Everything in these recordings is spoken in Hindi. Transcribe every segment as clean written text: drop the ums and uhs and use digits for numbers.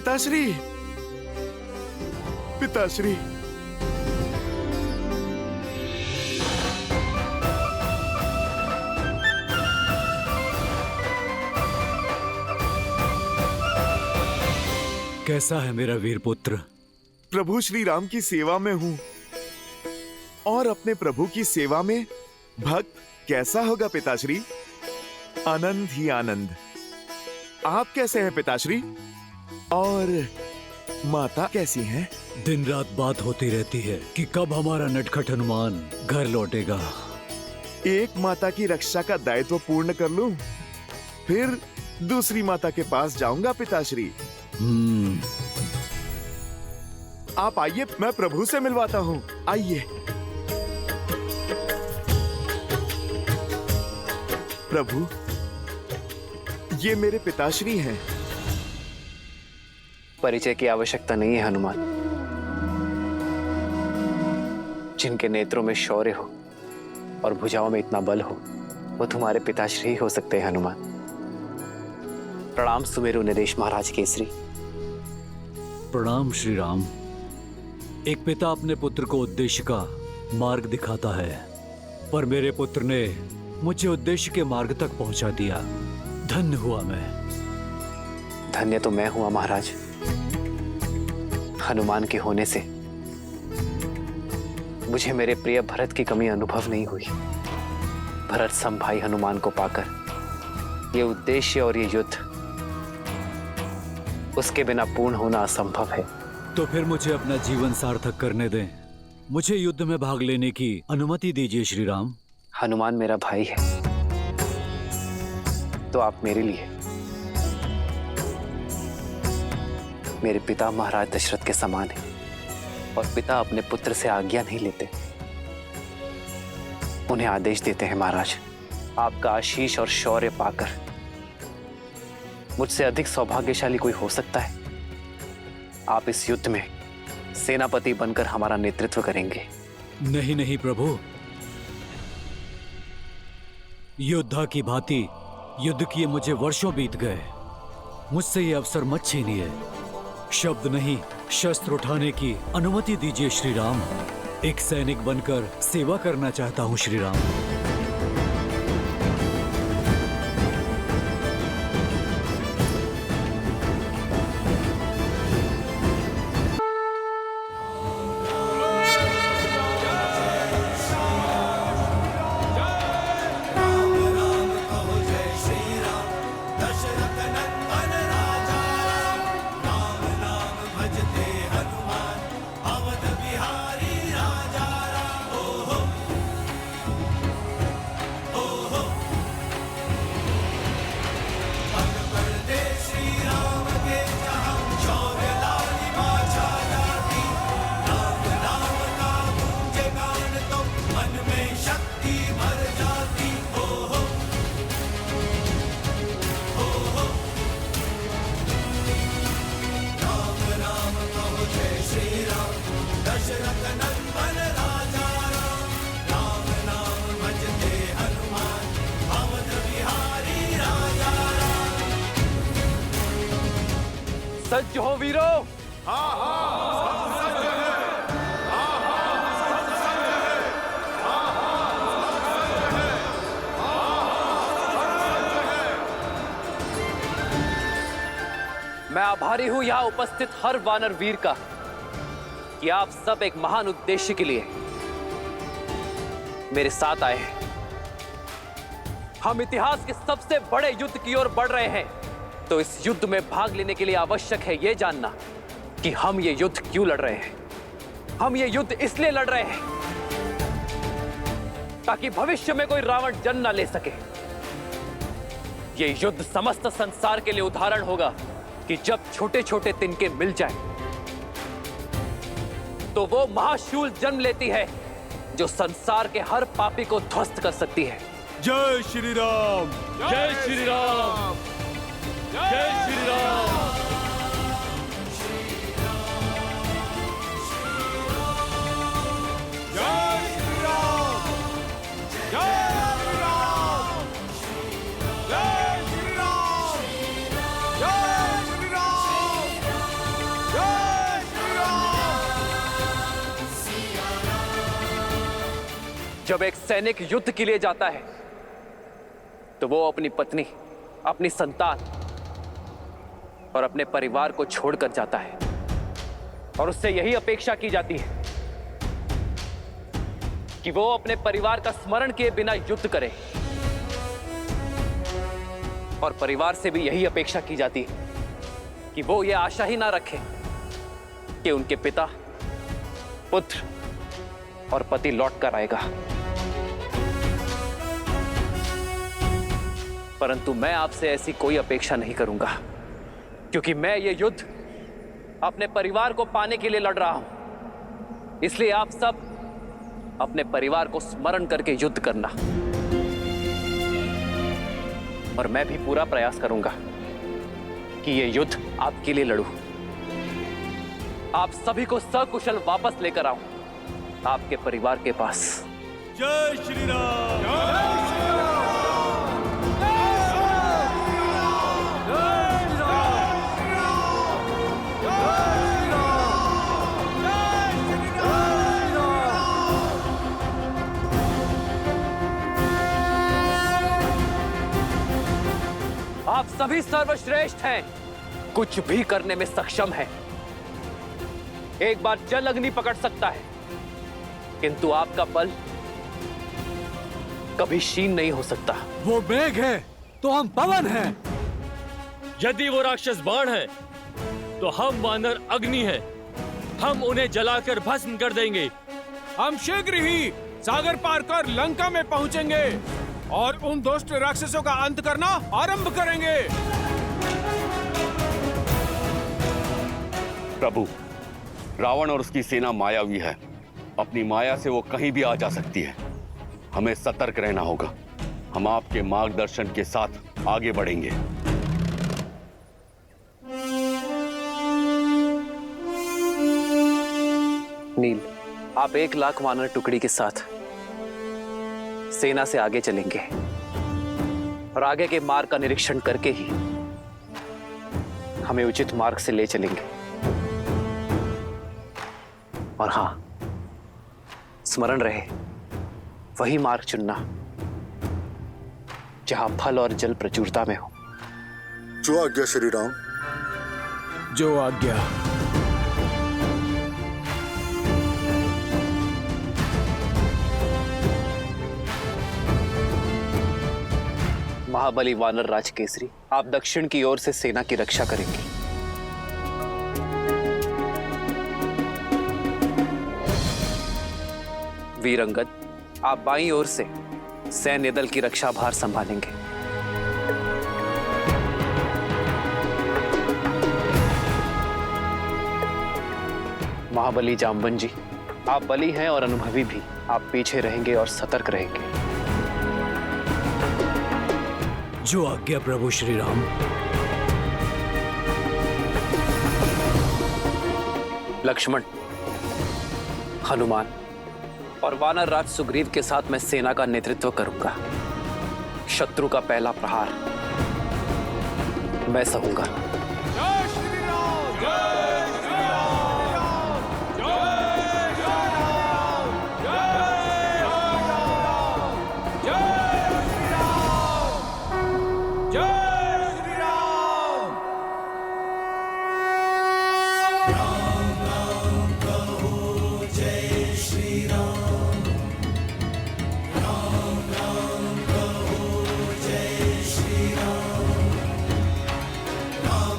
पिताश्री, पिताश्री। कैसा है मेरा वीर पुत्र? प्रभु श्री राम की सेवा में हूँ और अपने प्रभु की सेवा में भक्त कैसा होगा पिताश्री? आनंद ही आनंद। आप कैसे हैं पिताश्री? और माता कैसी हैं? दिन रात बात होती रहती है कि कब हमारा नटखट हनुमान घर लौटेगा। एक माता की रक्षा का दायित्व पूर्ण कर लूं, फिर दूसरी माता के पास जाऊंगा पिताश्री। आप आइए, मैं प्रभु से मिलवाता हूँ। आइए। प्रभु, ये मेरे पिताश्री हैं। परिचय की आवश्यकता नहीं है हनुमान। जिनके नेत्रों में शौर्य हो और भुजाओं में इतना बल हो, वो तुम्हारे पिताश्री ही हो सकते हैं हनुमान। प्रणाम सुमेरु नरेश महाराज केसरी। प्रणाम श्री राम। एक पिता अपने पुत्र को उद्देश्य का मार्ग दिखाता है, पर मेरे पुत्र ने मुझे उद्देश्य के मार्ग तक पहुंचा दिया। धन्य हुआ मैं। धन्य तो मैं हुआ महाराज। हनुमान के होने से मुझे मेरे प्रिय भरत की कमी अनुभव नहीं हुई। भरत सम भाई हनुमान को पाकर ये उद्देश्य और ये युद्ध उसके बिना पूर्ण होना असंभव है। तो फिर मुझे अपना जीवन सार्थक करने दें। मुझे युद्ध में भाग लेने की अनुमति दीजिए श्री राम। हनुमान मेरा भाई है, तो आप मेरे लिए मेरे पिता महाराज दशरथ के समान हैं, और पिता अपने पुत्र से आज्ञा नहीं लेते, उन्हें आदेश देते हैं। महाराज, आपका आशीष और शौर्य पाकर मुझसे अधिक सौभाग्यशाली कोई हो सकता है? आप इस युद्ध में सेनापति बनकर हमारा नेतृत्व करेंगे। नहीं नहीं प्रभु, योद्धा की भांति युद्ध किए मुझे वर्षों बीत गए। मुझसे ये अवसर मत छीनिए। शब्द नहीं, शस्त्र उठाने की अनुमति दीजिए श्री राम। एक सैनिक बनकर सेवा करना चाहता हूं श्री राम। सज्ज हो वीरो। मैं आभारी हूं यहां उपस्थित हर वानर वीर का कि आप सब एक महान उद्देश्य के लिए मेरे साथ आए हैं। हम इतिहास के सबसे बड़े युद्ध की ओर बढ़ रहे हैं, तो इस युद्ध में भाग लेने के लिए आवश्यक है यह जानना कि हम ये युद्ध क्यों लड़ रहे हैं। हम ये युद्ध इसलिए लड़ रहे हैं ताकि भविष्य में कोई रावण जन्म न ले सके। ये युद्ध समस्त संसार के लिए उदाहरण होगा कि जब छोटे छोटे तिनके मिल जाएं, तो वो महाशूल जन्म लेती है जो संसार के हर पापी को ध्वस्त कर सकती है। जय श्री राम, जय श्री राम, जय श्री राम। जब एक सैनिक युद्ध के लिए जाता है तो वो अपनी पत्नी, अपनी संतान और अपने परिवार को छोड़कर जाता है और उससे यही अपेक्षा की जाती है कि वो अपने परिवार का स्मरण किए बिना युद्ध करे। और परिवार से भी यही अपेक्षा की जाती है कि वो ये आशा ही ना रखे कि उनके पिता, पुत्र और पति लौट कर आएगा। परंतु मैं आपसे ऐसी कोई अपेक्षा नहीं करूंगा, क्योंकि मैं ये युद्ध अपने परिवार को पाने के लिए लड़ रहा हूं। इसलिए आप सब अपने परिवार को स्मरण करके युद्ध करना। और मैं भी पूरा प्रयास करूंगा कि ये युद्ध आपके लिए लड़ूं, आप सभी को सकुशल वापस लेकर आऊं आपके परिवार के पास। जय श्री राम। आप सभी सर्वश्रेष्ठ हैं, कुछ भी करने में सक्षम हैं। एक बार जल अग्नि पकड़ सकता है, किंतु आपका बल कभी क्षीण नहीं हो सकता। वो मेघ है तो हम पवन हैं। यदि वो राक्षस बाण है तो हम वानर अग्नि है, हम उन्हें जलाकर भस्म कर देंगे। हम शीघ्र ही सागर पार कर लंका में पहुंचेंगे और उन दुष्ट राक्षसों का अंत करना आरंभ करेंगे। प्रभु, रावण और उसकी सेना मायावी है। अपनी माया से वो कहीं भी आ जा सकती है। हमें सतर्क रहना होगा। हम आपके मार्गदर्शन के साथ आगे बढ़ेंगे। नील, आप 1,00,000 वानर टुकड़ी के साथ सेना से आगे चलेंगे और आगे के मार्ग का निरीक्षण करके ही हमें उचित मार्ग से ले चलेंगे। और हां, स्मरण रहे, वही मार्ग चुनना जहां फल और जल प्रचुरता में हो। जो आज्ञा श्री राम। जो आज्ञा। महाबली वानर राज केसरी, आप दक्षिण की ओर से सेना की रक्षा करेंगे। वीर अंगद, आप बाईं ओर से सैन्य दल की रक्षा भार संभालेंगे। महाबली जामवन जी, आप बली हैं और अनुभवी भी, आप पीछे रहेंगे और सतर्क रहेंगे। जो आज्ञा प्रभु श्री राम। लक्ष्मण, हनुमान और वानर राज सुग्रीव के साथ मैं सेना का नेतृत्व करूंगा। शत्रु का पहला प्रहार मैं सहूंगा। जय श्री राम। जय श्री राम। जय श्री राम। जय श्री राम। जय श्री राम। जय श्री राम। राम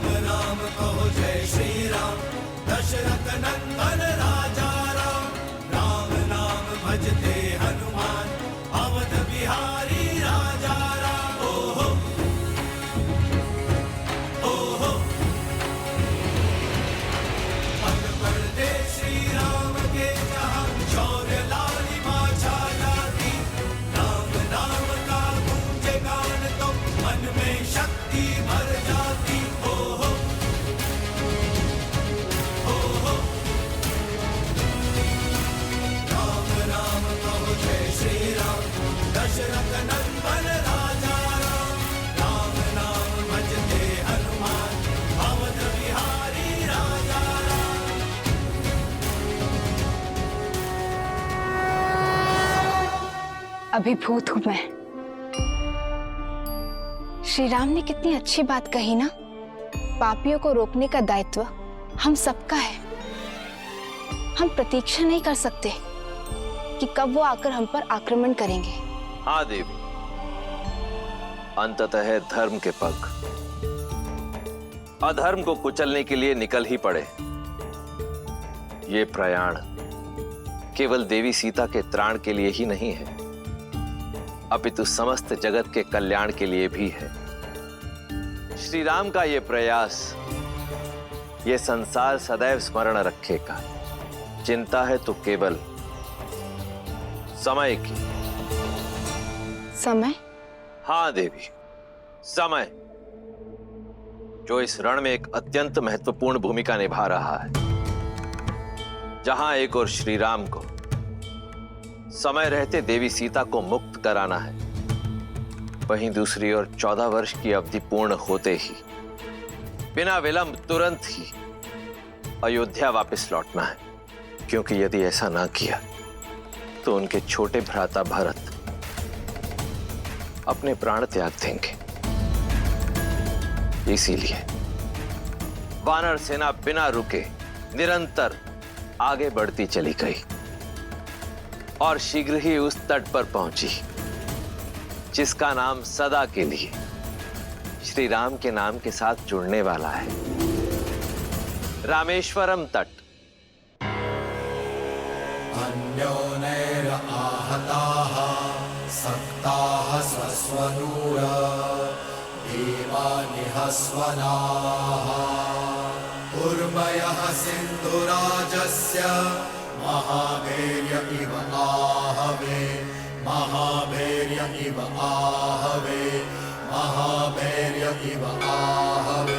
अभिभूत हूं मैं। श्री राम ने कितनी अच्छी बात कही ना, पापियों को रोकने का दायित्व हम सबका है। हम प्रतीक्षा नहीं कर सकते कि कब वो आकर हम पर आक्रमण करेंगे। हाँ देवी, अंततः धर्म के पग अधर्म को कुचलने के लिए निकल ही पड़े। ये प्रयाण केवल देवी सीता के त्राण के लिए ही नहीं है, अपितु समस्त जगत के कल्याण के लिए भी है। श्री राम का ये प्रयास ये संसार सदैव स्मरण रखेगा। चिंता है तो केवल समय की। समय? हाँ देवी, समय, जो इस रण में एक अत्यंत महत्वपूर्ण भूमिका निभा रहा है। जहां एक और श्री राम को समय रहते देवी सीता को मुक्त कराना है, वहीं दूसरी ओर 14 वर्ष की अवधि पूर्ण होते ही बिना विलंब तुरंत ही अयोध्या वापस लौटना है। क्योंकि यदि ऐसा ना किया तो उनके छोटे भ्राता भरत अपने प्राण त्याग देंगे। इसीलिए वानर सेना बिना रुके निरंतर आगे बढ़ती चली गई और शीघ्र ही उस तट पर पहुंची जिसका नाम सदा के लिए श्री राम के नाम के साथ जुड़ने वाला है, रामेश्वरम तट। अन्योनैराहताः सक्ताः स्वस्वनूर देवानिहस्वनाः उर्वयः सिन्धुराजस्य महाभैर्य इव आहवे महाभैर्य इव आहवे महाभैर्य इव आहवे।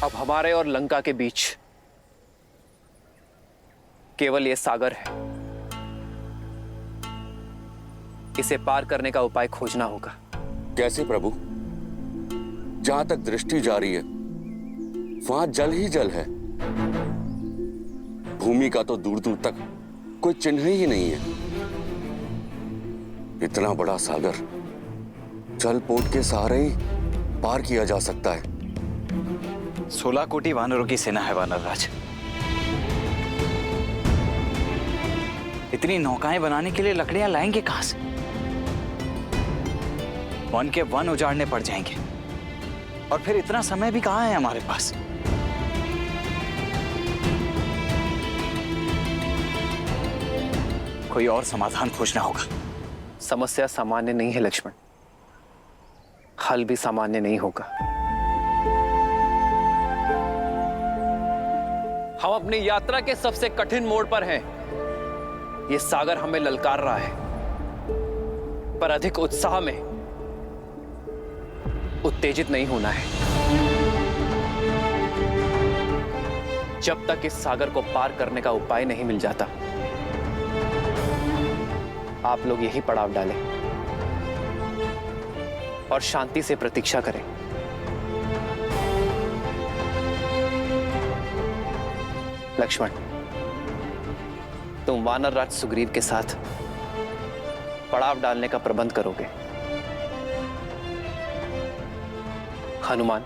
अब हमारे और लंका के बीच केवल ये सागर है। इसे पार करने का उपाय खोजना होगा। कैसे प्रभु? जहां तक दृष्टि जा रही है वहां जल ही जल है। भूमि का तो दूर दूर तक कोई चिन्ह ही नहीं है। इतना बड़ा सागर जल पोत के सहारे ही पार किया जा सकता है। 16 कोटि वानरों की सेना है वानर राज। इतनी नौकाएं बनाने के लिए लकड़ियां लाएंगे कहां से? वन के वन उजाड़ने पड़ जाएंगे और फिर इतना समय भी कहां है हमारे पास। कोई और समाधान खोजना होगा। समस्या सामान्य नहीं है लक्ष्मण, हल भी सामान्य नहीं होगा। हम अपनी यात्रा के सबसे कठिन मोड़ पर हैं। यह सागर हमें ललकार रहा है, पर अधिक उत्साह में उत्तेजित नहीं होना है। जब तक इस सागर को पार करने का उपाय नहीं मिल जाता, आप लोग यही पड़ाव डालें और शांति से प्रतीक्षा करें। लक्ष्मण, तुम वानर राज सुग्रीव के साथ पड़ाव डालने का प्रबंध करोगे। हनुमान,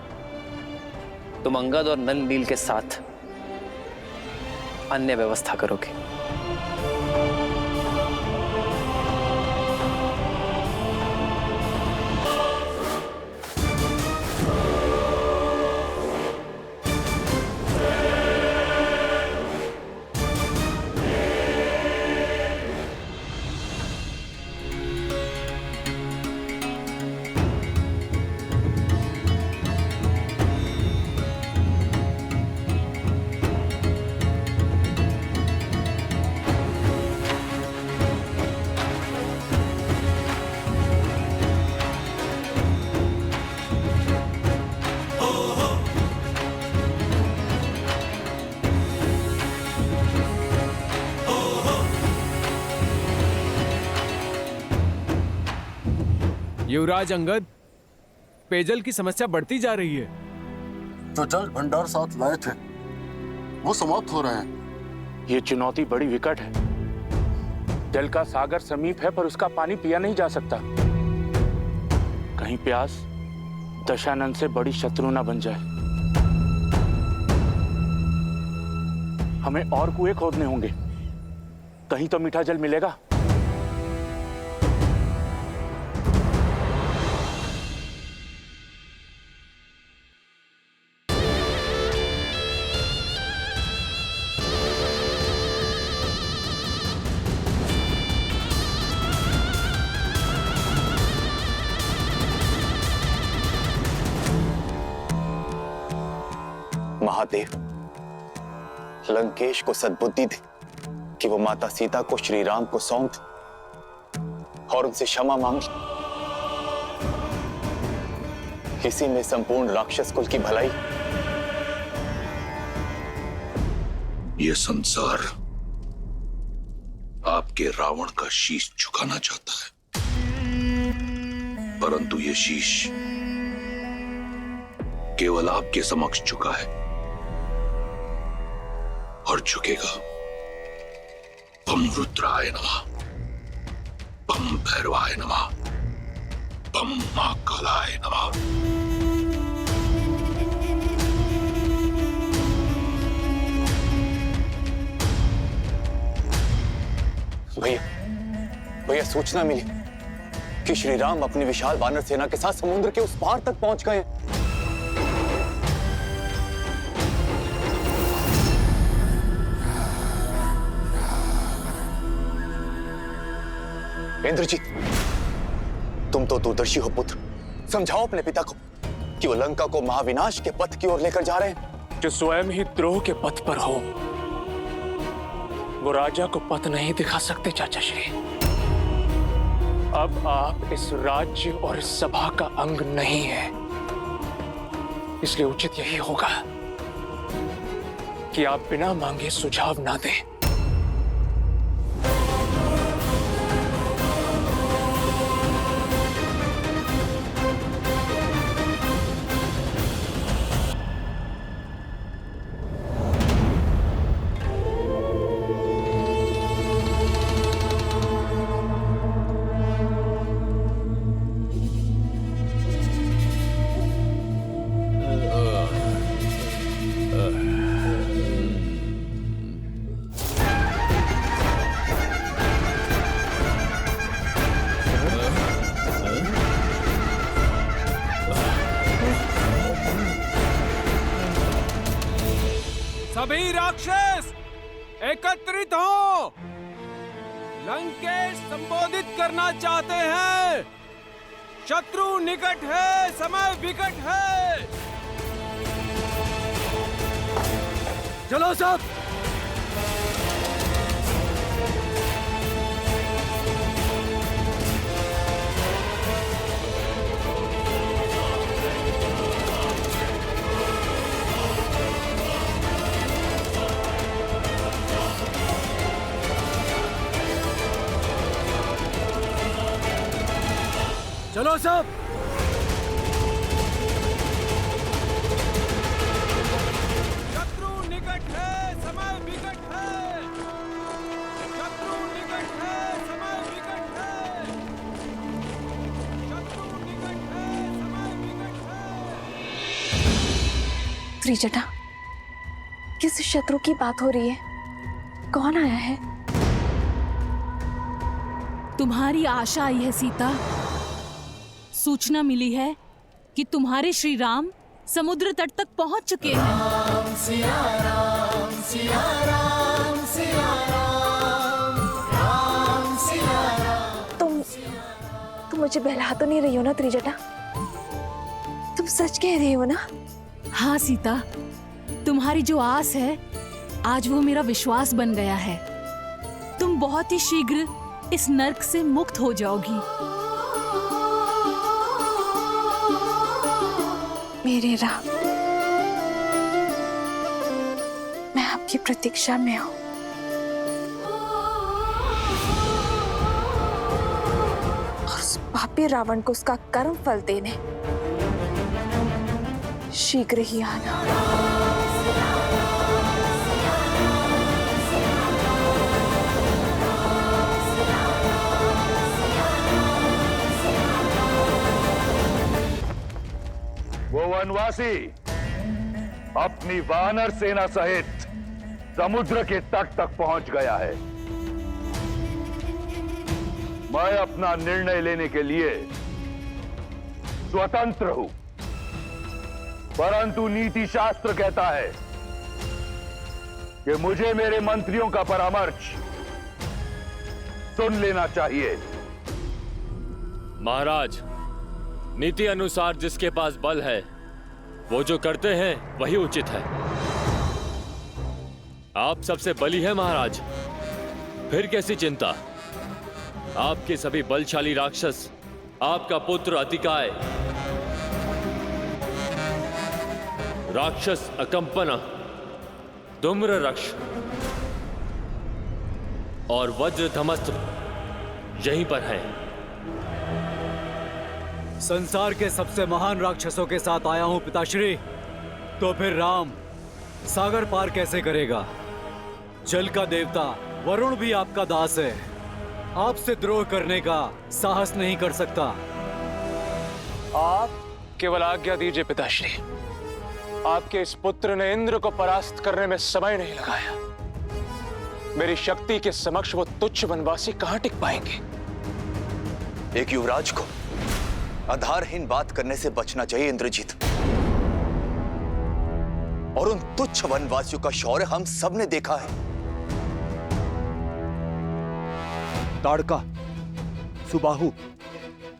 तुम अंगद और नल नील के साथ अन्य व्यवस्था करोगे। युवराज अंगद, पेयजल की समस्या बढ़ती जा रही है। जो जल भंडार साथ लाए थे वो समाप्त हो रहे हैं। ये चुनौती बड़ी विकट है। जल का सागर समीप है पर उसका पानी पिया नहीं जा सकता। कहीं प्यास दशानन से बड़ी शत्रु ना बन जाए। हमें और कुएं खोदने होंगे, कहीं तो मीठा जल मिलेगा। महादेव, लंकेश को सद्बुद्धि दी कि वो माता सीता को श्री राम को सौंप और उनसे क्षमा मांग। इसी में संपूर्ण राक्षस कुल की भलाई। ये संसार आपके रावण का शीश झुकाना चाहता है, परंतु ये शीश केवल आपके समक्ष झुका है और झुकेगा। बम रुद्राय नमः, बम भैरवाय नमः, बम महाकालाय नमः। भैया सूचना मिली कि श्री राम अपनी विशाल वानर सेना के साथ समुद्र के उस पार तक पहुंच गए। इंद्रजीत, तुम तो दूरदर्शी हो पुत्र, समझाओ अपने पिता को कि वो लंका को महाविनाश के पथ की ओर लेकर जा रहे हैं। जो स्वयं ही द्रोह के पथ पर हो, वो राजा को पथ नहीं दिखा सकते चाचा श्री। अब आप इस राज्य और इस सभा का अंग नहीं है, इसलिए उचित यही होगा कि आप बिना मांगे सुझाव ना दें। सभी राक्षस एकत्रित हो। लंकेश संबोधित करना चाहते हैं। शत्रु निकट है, समय विकट है। चलो सब। चलो सब। शत्रु निकट है, समय विकट है। शत्रु निकट है, समय विकट है। शत्रु निकट है, समय विकट है। त्रिजटा, किस शत्रु की बात हो रही है? कौन आया है? तुम्हारी आशा आई है सीता। सूचना मिली है कि तुम्हारे श्री राम समुद्र तट तक पहुंच चुके हैं। राम सिया राम सिया राम सिया राम राम सिया राम। तुम मुझे बहला तो नहीं रही हो ना त्रिजटा? तुम सच कह रही हो ना? हाँ सीता, तुम्हारी जो आस है आज वो मेरा विश्वास बन गया है। तुम बहुत ही शीघ्र इस नर्क से मुक्त हो जाओगी। मेरे राम, मैं आपकी प्रतीक्षा में हूं। और उस पापी पापी रावण को उसका कर्म फल देने शीघ्र ही आना। वो वनवासी अपनी वानर सेना सहित समुद्र के तट तक पहुंच गया है। मैं अपना निर्णय लेने के लिए स्वतंत्र हूं, परंतु नीति शास्त्र कहता है कि मुझे मेरे मंत्रियों का परामर्श सुन लेना चाहिए। महाराज, नीति अनुसार जिसके पास बल है वो जो करते हैं वही उचित है। आप सबसे बली है महाराज, फिर कैसी चिंता। आपके सभी बलशाली राक्षस, आपका पुत्र अतिकाय, राक्षस अकंपना, धूम्र रक्ष और वज्र धमस्त्र यहीं पर है। संसार के सबसे महान राक्षसों के साथ आया हूं पिताश्री, तो फिर राम सागर पार कैसे करेगा? जल का देवता वरुण भी आपका दास है, आपसे द्रोह करने का साहस नहीं कर सकता। आप केवल आज्ञा दीजिए पिताश्री। आपके इस पुत्र ने इंद्र को परास्त करने में समय नहीं लगाया। मेरी शक्ति के समक्ष वो तुच्छ वनवासी कहां टिक पाएंगे? एक युवराज को आधारहीन बात करने से बचना चाहिए इंद्रजीत। और उन तुच्छ वनवासियों का शौर्य हम सब ने देखा है। ताड़का, सुबाहु,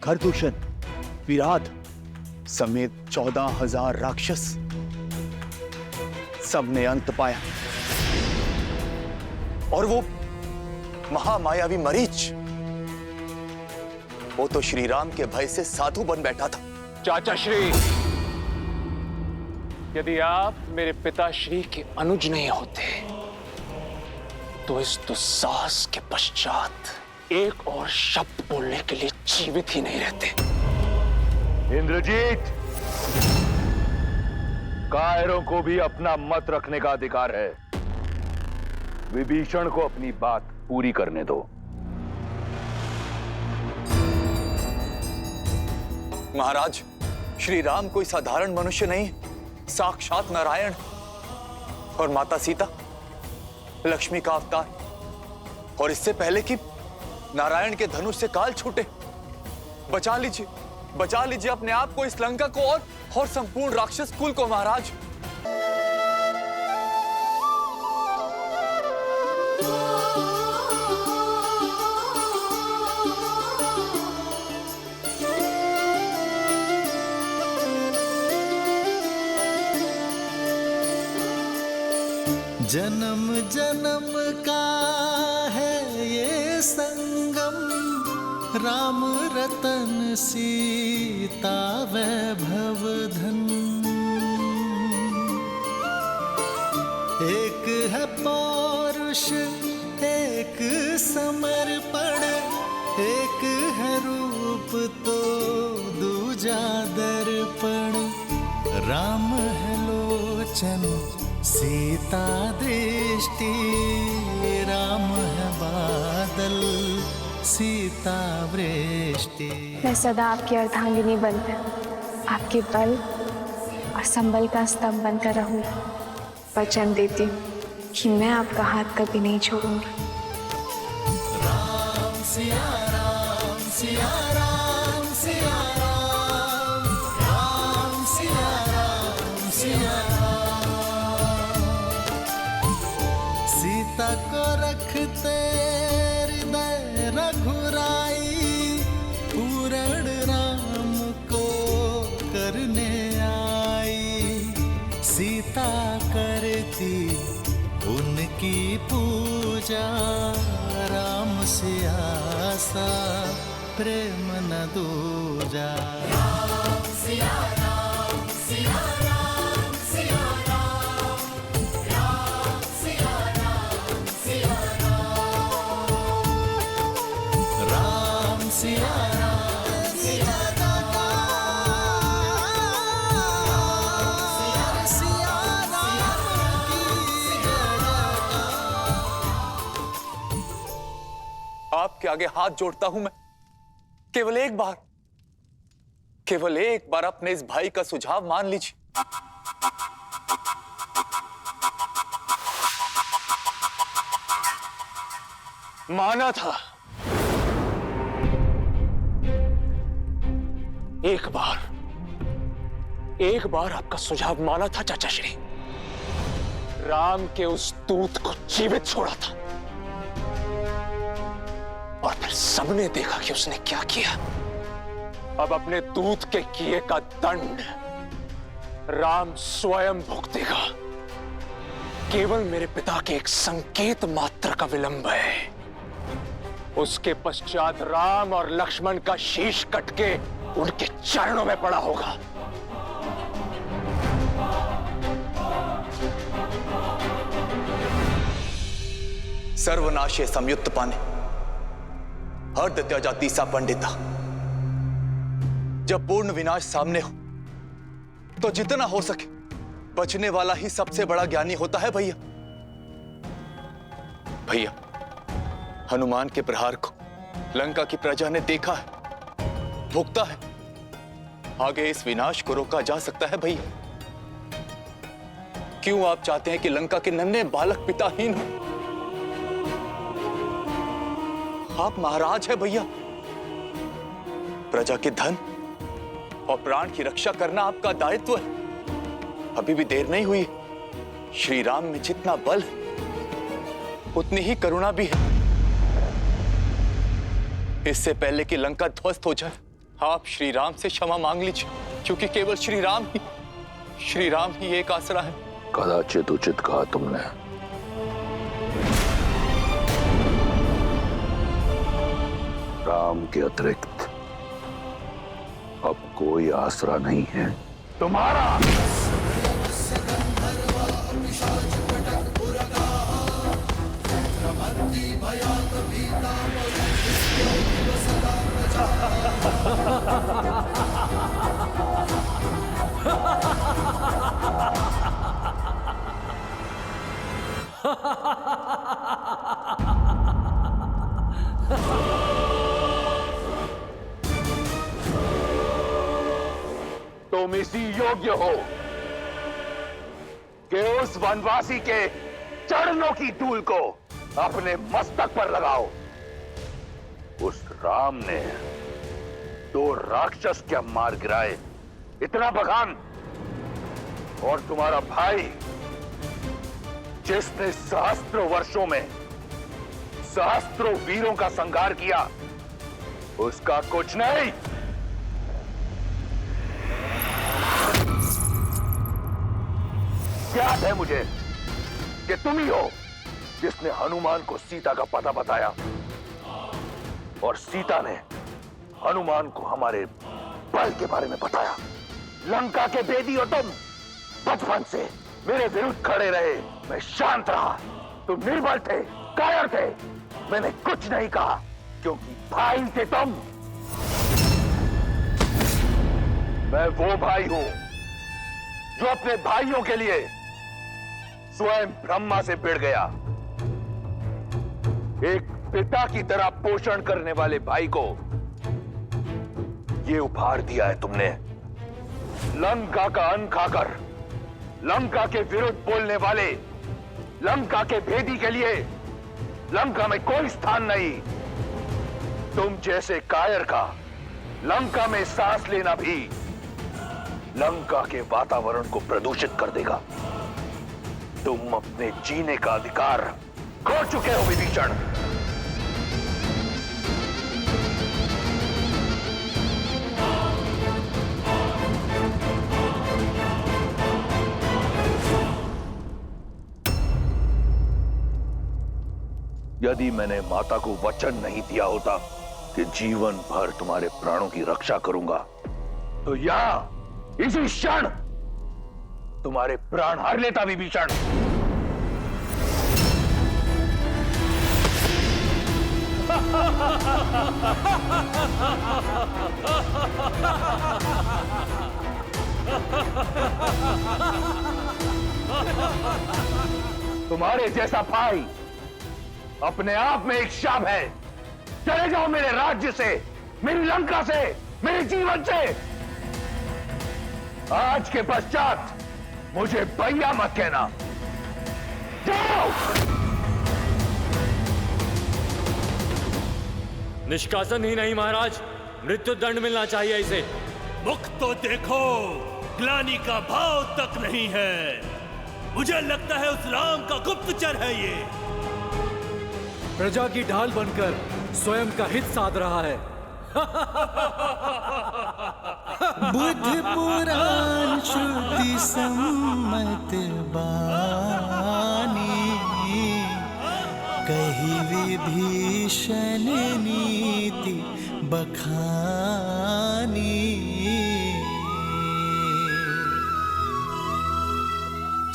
खरदूषण, विराट समेत 14,000 राक्षस सबने अंत पाया। और वो महामायावी मरीच, वो तो श्री राम के भय से साधु बन बैठा था। चाचा श्री, यदि आप मेरे पिताश्री के अनुज नहीं होते तो इस दुस्साहस के पश्चात एक और शब्द बोलने के लिए जीवित ही नहीं रहते। इंद्रजीत, कायरों को भी अपना मत रखने का अधिकार है। विभीषण को अपनी बात पूरी करने दो। महाराज, श्री राम कोई साधारण मनुष्य नहीं, साक्षात नारायण। और माता सीता लक्ष्मी का अवतार। और इससे पहले कि नारायण के धनुष से काल छूटे, बचा लीजिए अपने आप को, इस लंका को और संपूर्ण राक्षस कुल को। महाराज, जन्म जन्म का है ये संगम, राम रतन सीता वैभव धन। एक है पौरुष, एक समर्पण, एक है रूप तो दूजा दर्पण। राम है लोचन, सीता दृष्टि, राम है बादल, सीता वृष्टि। मैं सदा आपकी अर्धांगिनी बनकर, आपके बल और संबल का स्तंभ बनकर रहूंगी। वचन देती हूँ कि मैं आपका हाथ कभी नहीं छोड़ूंगी। राम सिया राम, सिया राम, सिया राम, राम सिया राम, सिया सीता को रखते हृदय रघुराई, पूर्ण राम को करने आई। सीता करती उनकी पूजा, राम से आसा प्रेम न दूजा। राम सिया राम, सिया राम, सिया राम, राम सिया राम, सिया राम, राम सिया राम, सिया आगे हाथ जोड़ता हूं मैं, केवल एक बार अपने इस भाई का सुझाव मान लीजिए। माना था, एक बार आपका सुझाव माना था चाचा श्री। राम के उस दूत को जीवित छोड़ा था और फिर सबने देखा कि उसने क्या किया। अब अपने दूत के किए का दंड राम स्वयं भुगतेगा। केवल मेरे पिता के एक संकेत मात्र का विलंब है। उसके पश्चात राम और लक्ष्मण का शीश कट के उनके चरणों में पड़ा होगा। सर्वनाशे संयुक्त पाने अर्ध त्यजा तीसा पंडिता। जब पूर्ण विनाश सामने हो तो जितना हो सके बचने वाला ही सबसे बड़ा ज्ञानी होता है भैया। हनुमान के प्रहार को लंका की प्रजा ने देखा है, भुगता है। आगे इस विनाश को रोका जा सकता है भैया। क्यों आप चाहते हैं कि लंका के नन्हे बालक पिताहीन हो? आप महाराज हैं भैया। प्रजा के धन और प्राण की रक्षा करना आपका दायित्व है। अभी भी देर नहीं हुई। श्री राम में जितना बल है उतनी ही करुणा भी है। इससे पहले कि लंका ध्वस्त हो जाए आप श्री राम से क्षमा मांग लीजिए, क्योंकि केवल श्री राम ही एक आसरा है। कदाचित उचित कहा तुमने। राम के अतिरिक्त अब कोई आसरा नहीं है तुम्हारा। तुम इसी योग्य हो कि उस वनवासी के चरणों की धूल को अपने मस्तक पर लगाओ। उस राम ने 2 राक्षस क्या मार गिराए, इतना बखान। और तुम्हारा भाई जिसने सहस्त्रों वर्षों में सहस्त्रों वीरों का संहार किया, उसका कुछ नहीं। याद है मुझे कि तुम ही हो जिसने हनुमान को सीता का पता बताया और सीता ने हनुमान को हमारे बल के बारे में बताया। लंका के भेदी हो तुम। बचपन से मेरे विरुद्ध खड़े रहे, मैं शांत रहा। तुम निर्बल थे, कायर थे, मैंने कुछ नहीं कहा क्योंकि भाई थे तुम। मैं वो भाई हूं जो अपने भाइयों के लिए स्वयं ब्रह्मा से भिड़ गया। एक पिता की तरह पोषण करने वाले भाई को ये उपहार दिया है तुमने। लंका का अन्न खाकर लंका के विरुद्ध बोलने वाले लंका के भेदी के लिए लंका में कोई स्थान नहीं। तुम जैसे कायर का लंका में सांस लेना भी लंका के वातावरण को प्रदूषित कर देगा। तुम अपने जीने का अधिकार खो चुके हो विभीषण। यदि मैंने माता को वचन नहीं दिया होता कि जीवन भर तुम्हारे प्राणों की रक्षा करूंगा, तो यहां इसी क्षण तुम्हारे प्राण हार लेता विभीषण। तुम्हारे जैसा भाई अपने आप में एक शाप है चले जाओ मेरे राज्य से, मेरी लंका से, मेरे जीवन से। आज के पश्चात मुझे भैया मत कहना। जाओ। निष्कासन ही नहीं महाराज, मृत्यु दंड मिलना चाहिए इसे। मुख तो देखो, ग्लानि का भाव तक नहीं है। मुझे लगता है उस राम का गुप्तचर है ये। प्रजा की ढाल बनकर स्वयं का हित साध रहा है। बुद्धि पुराण श्रुति सम्मत बानी, कही विभीषण नीति बखानी।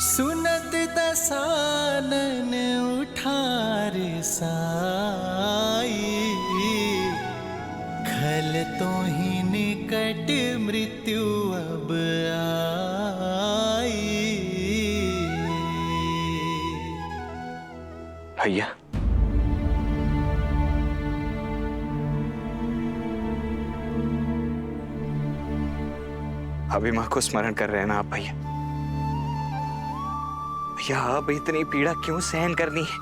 सुनत दसानन उठार साई, खल तो ही निकट मृत्यु अब आई। भैया, अभी मां को स्मरण कर रहे हैं ना आप भैया? भैया अब इतनी पीड़ा क्यों सहन करनी है?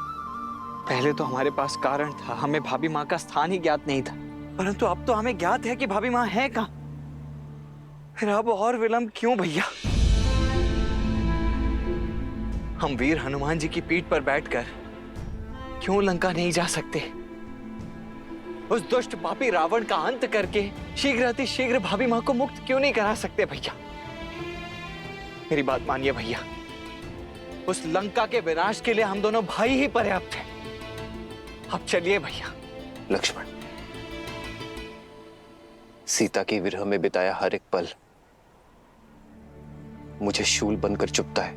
पहले तो हमारे पास कारण था, हमें भाभी माँ का स्थान ही ज्ञात नहीं था, परंतु अब तो हमें ज्ञात है कि भाभी माँ है कहाँ। फिर अब और विलंब क्यों भैया? हम वीर हनुमान जी की पीठ पर बैठकर क्यों लंका नहीं जा सकते? उस दुष्ट पापी रावण का अंत करके शीघ्र अति शीघ्र भाभी माँ को मुक्त क्यों नहीं करा सकते भैया? मेरी बात मानिए भैया, उस लंका के विनाश के लिए हम दोनों भाई ही पर्याप्त हैं। अब चलिए भैया। लक्ष्मण, सीता के विरह में बिताया हर एक पल मुझे शूल बनकर चुभता है।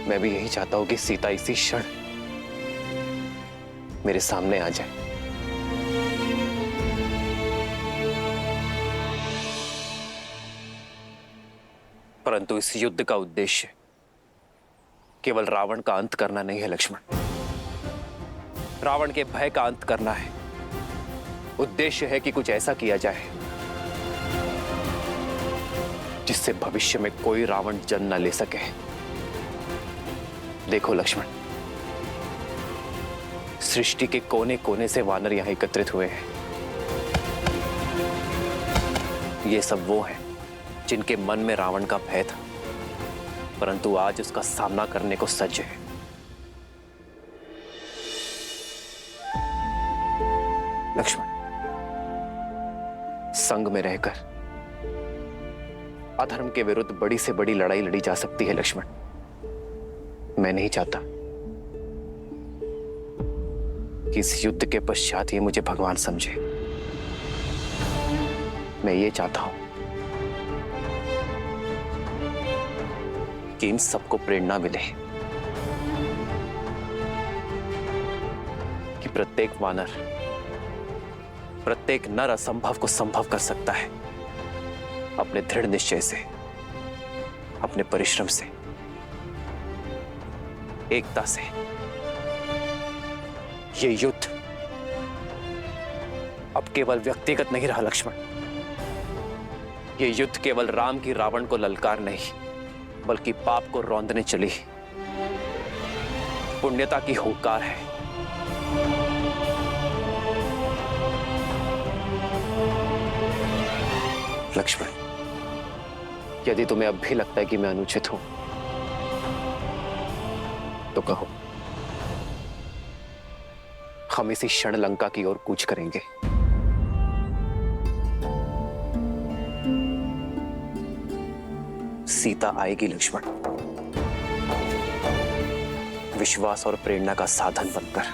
मैं भी यही चाहता हूं कि सीता इसी क्षण मेरे सामने आ जाए। परंतु इस युद्ध का उद्देश्य केवल रावण का अंत करना नहीं है लक्ष्मण। रावण के भय का अंत करना है। उद्देश्य है कि कुछ ऐसा किया जाए जिससे भविष्य में कोई रावण जन्म न ले सके। देखो लक्ष्मण, सृष्टि के कोने कोने से वानर यहां एकत्रित हुए हैं। ये सब वो हैं जिनके मन में रावण का भय था, परंतु आज उसका सामना करने को सज्ज है। लक्ष्मण, संग में रहकर अधर्म के विरुद्ध बड़ी से बड़ी लड़ाई लड़ी जा सकती है लक्ष्मण। मैं नहीं चाहता कि इस युद्ध के पश्चात ये मुझे भगवान समझे। मैं ये चाहता हूं कि इन सबको प्रेरणा मिले कि प्रत्येक वानर, प्रत्येक नर असंभव को संभव कर सकता है अपने दृढ़ निश्चय से, अपने परिश्रम से, एकता से। ये युद्ध अब केवल व्यक्तिगत नहीं रहा लक्ष्मण। ये युद्ध केवल राम की रावण को ललकार नहीं, बल्कि पाप को रौंदने चली पुण्यता की हुंकार है। लक्ष्मण, यदि तुम्हें अब भी लगता है कि मैं अनुचित हूं तो कहो। हम इसी क्षण लंका की ओर कूच करेंगे। सीता आएगी लक्ष्मण, विश्वास और प्रेरणा का साधन बनकर।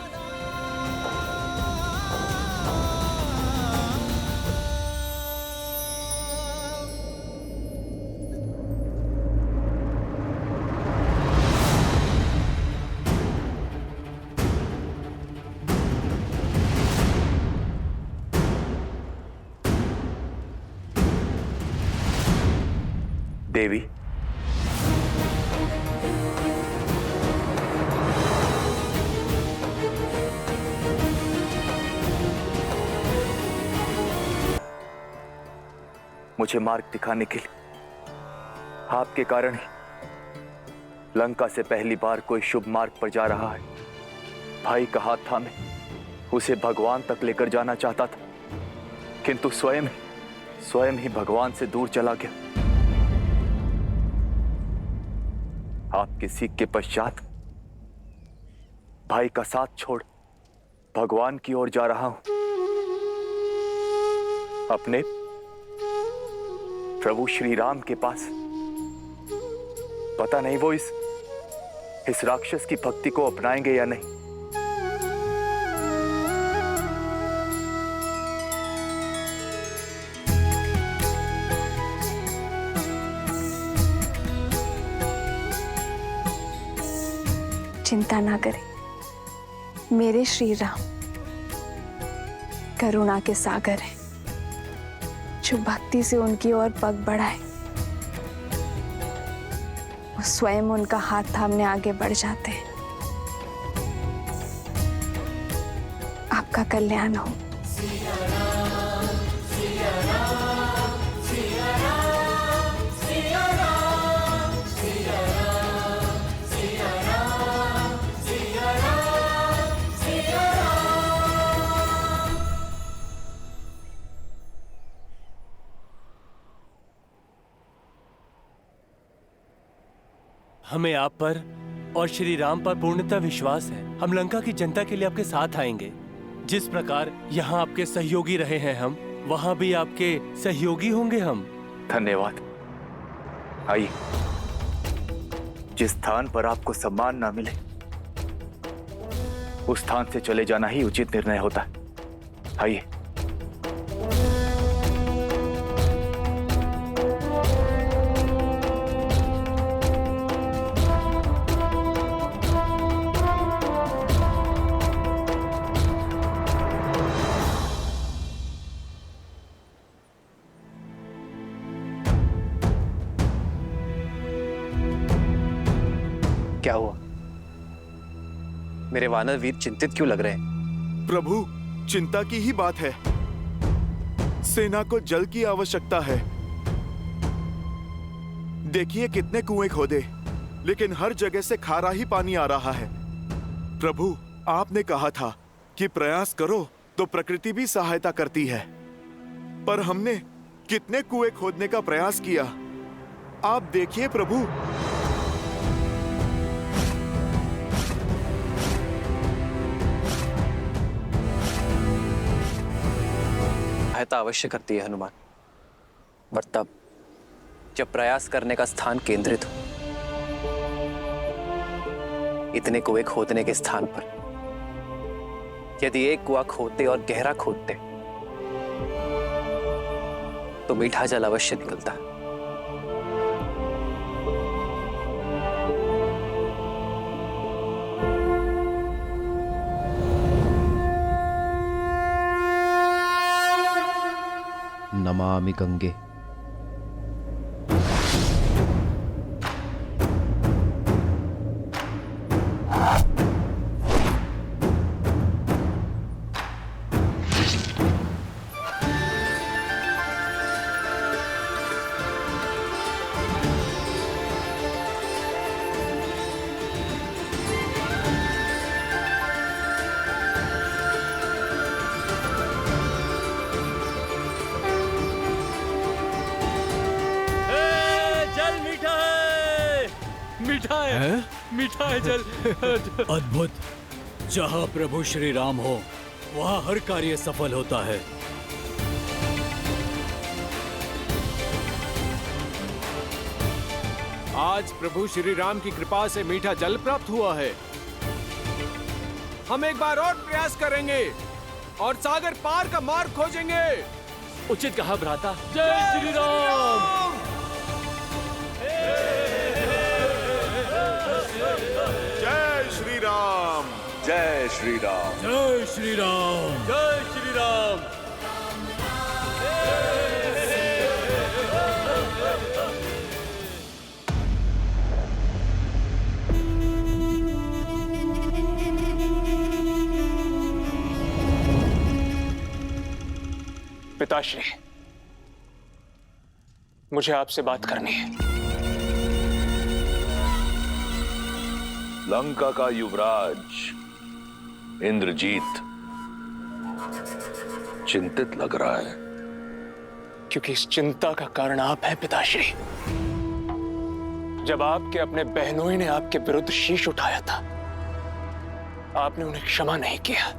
देवी, मुझे मार्ग दिखाने के लिए। आपके कारण ही लंका से पहली बार कोई शुभ मार्ग पर जा रहा है। भाई का हाथ थामे उसे भगवान तक लेकर जाना चाहता था, किंतु स्वयं ही भगवान से दूर चला गया। आपके सीख के पश्चात भाई का साथ छोड़ भगवान की ओर जा रहा हूं। अपने प्रभु श्री राम के पास। पता नहीं वो इस राक्षस की भक्ति को अपनाएंगे या नहीं। चिंता ना करें, मेरे श्री राम करुणा के सागर हैं, जो भक्ति से उनकी ओर पग बढ़ाए वो स्वयं उनका हाथ थामने आगे बढ़ जाते हैं। आपका कल्याण हो। हमें आप पर और श्री राम पर पूर्णतः विश्वास है। हम लंका की जनता के लिए आपके साथ आएंगे। जिस प्रकार यहाँ आपके सहयोगी रहे हैं हम, वहाँ भी आपके सहयोगी होंगे हम। धन्यवाद। आइए, जिस स्थान पर आपको सम्मान ना मिले उस स्थान से चले जाना ही उचित निर्णय होता है। आइए। क्या हुआ? मेरे वानर वीर चिंतित क्यों लग रहे हैं? प्रभु, चिंता की ही बात है। सेना को जल की आवश्यकता है। देखिए कितने कुएं खोदे, लेकिन हर जगह से खारा ही पानी आ रहा है। प्रभु, आपने कहा था कि प्रयास करो तो प्रकृति भी सहायता करती है, पर हमने कितने कुएं खोदने का प्रयास किया। आप देखिए प्रभु। सहायता अवश्य करती है हनुमान, पर तब जब प्रयास करने का स्थान केंद्रित हो। इतने कुएं खोदने के स्थान पर यदि एक कुआं खोदते और गहरा खोदते तो मीठा जल अवश्य निकलता। नमामि गंगे। मीठा है जल। अद्भुत। जहाँ प्रभु श्री राम हो वहाँ हर कार्य सफल होता है। आज प्रभु श्री राम की कृपा से मीठा जल प्राप्त हुआ है। हम एक बार और प्रयास करेंगे और सागर पार का मार्ग खोजेंगे। उचित कहा भ्राता। जय श्री राम। जय श्री राम। जय श्री राम। जय श्री राम। जय श्री राम। पिताश्री, मुझे आपसे बात करनी है। लंका का युवराज इंद्रजीत चिंतित लग रहा है। क्योंकि इस चिंता का कारण आप हैं पिताश्री। जब आपके अपने बहनोई ने आपके विरुद्ध शीश उठाया था, आपने उन्हें क्षमा नहीं किया।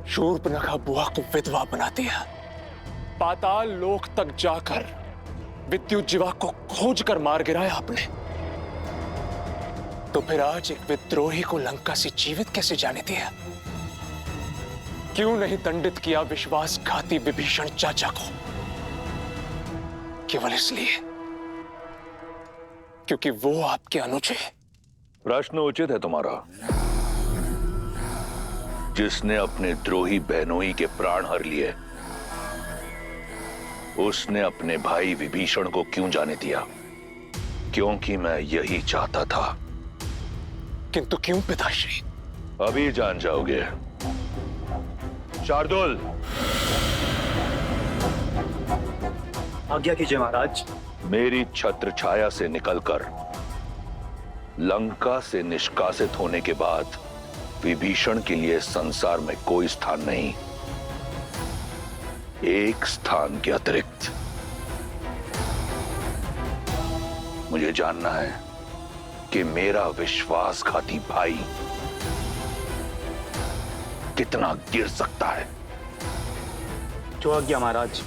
शूर्पणखा बुआ को विधवा बना दिया। पाताल लोक तक जाकर विद्युत जीवा को खोज कर मार गिराया आपने। तो फिर आज एक विद्रोही को लंका से जीवित कैसे जाने दिया? क्यों नहीं दंडित किया विश्वासघाती विभीषण चाचा को? केवल इसलिए क्योंकि वो आपके अनुज है। प्रश्न उचित है तुम्हारा। जिसने अपने द्रोही बहनोई के प्राण हर लिए, उसने अपने भाई विभीषण को क्यों जाने दिया? क्योंकि मैं यही चाहता था। किंतु क्यों पिताश्री? अभी जान जाओगे। शार्दुल, आज्ञा कीजिए महाराज। मेरी छत्र छाया से निकलकर लंका से निष्कासित होने के बाद विभीषण के लिए संसार में कोई स्थान नहीं। एक स्थान के अतिरिक्त मुझे जानना है कि मेरा विश्वासघाती भाई कितना गिर सकता है। जो आज्ञा महाराज।